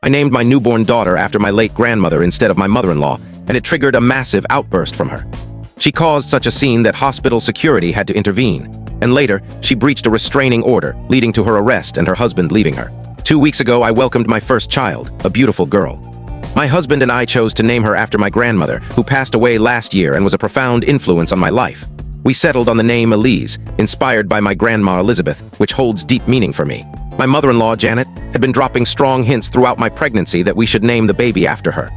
I named my newborn daughter after my late grandmother instead of my mother-in-law, and it triggered a massive outburst from her. She caused such a scene that hospital security had to intervene, and later, she breached a restraining order, leading to her arrest and her husband leaving her. 2 weeks ago, I welcomed my first child, a beautiful girl. My husband and I chose to name her after my grandmother, who passed away last year and was a profound influence on my life. We settled on the name Elise, inspired by my grandma Elizabeth, which holds deep meaning for me. My mother-in-law, Janet, had been dropping strong hints throughout my pregnancy that we should name the baby after her.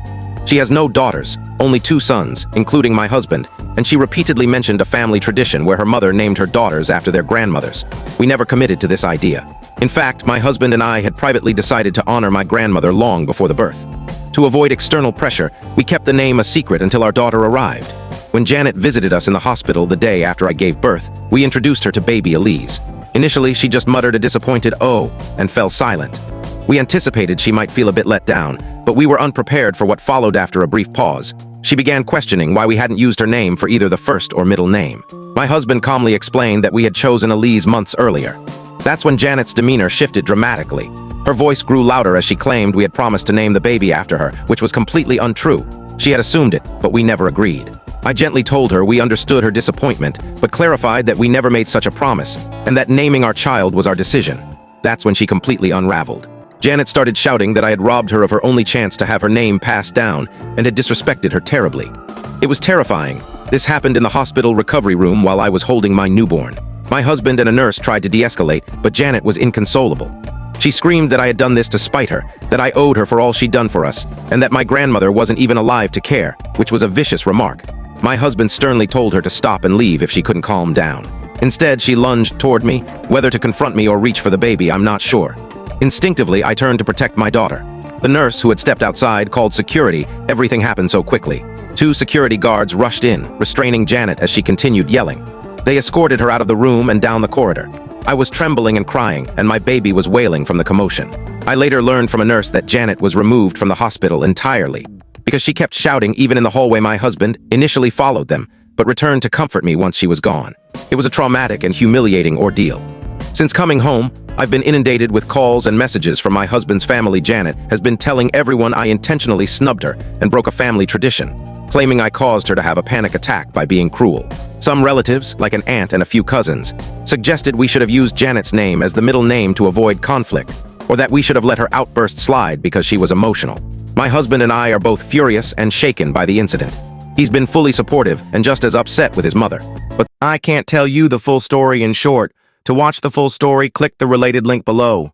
She has no daughters, only 2 sons, including my husband, and she repeatedly mentioned a family tradition where her mother named her daughters after their grandmothers. We never committed to this idea. In fact, my husband and I had privately decided to honor my grandmother long before the birth. To avoid external pressure, we kept the name a secret until our daughter arrived. When Janet visited us in the hospital the day after I gave birth, we introduced her to baby Elise. Initially, she just muttered a disappointed "oh" and fell silent. We anticipated she might feel a bit let down, but we were unprepared for what followed after a brief pause. She began questioning why we hadn't used her name for either the first or middle name. My husband calmly explained that we had chosen Elise months earlier. That's when Janet's demeanor shifted dramatically. Her voice grew louder as she claimed we had promised to name the baby after her, which was completely untrue. She had assumed it, but we never agreed. I gently told her we understood her disappointment, but clarified that we never made such a promise, and that naming our child was our decision. That's when she completely unraveled. Janet started shouting that I had robbed her of her only chance to have her name passed down, and had disrespected her terribly. It was terrifying. This happened in the hospital recovery room while I was holding my newborn. My husband and a nurse tried to de-escalate, but Janet was inconsolable. She screamed that I had done this to spite her, that I owed her for all she'd done for us, and that my grandmother wasn't even alive to care, which was a vicious remark. My husband sternly told her to stop and leave if she couldn't calm down. Instead, she lunged toward me. Whether to confront me or reach for the baby, I'm not sure. Instinctively, I turned to protect my daughter. The nurse, who had stepped outside, called security. Everything happened so quickly. 2 security guards rushed in, restraining Janet as she continued yelling. They escorted her out of the room and down the corridor. I was trembling and crying, and my baby was wailing from the commotion. I later learned from a nurse that Janet was removed from the hospital entirely. Because she kept shouting even in the hallway, my husband initially followed them, but returned to comfort me once she was gone. It was a traumatic and humiliating ordeal. Since coming home, I've been inundated with calls and messages from my husband's family. Janet has been telling everyone I intentionally snubbed her and broke a family tradition, claiming I caused her to have a panic attack by being cruel. Some relatives, like an aunt and a few cousins, suggested we should have used Janet's name as the middle name to avoid conflict, or that we should have let her outburst slide because she was emotional. My husband and I are both furious and shaken by the incident. He's been fully supportive and just as upset with his mother. But I can't tell you the full story in short. To watch the full story, click the related link below.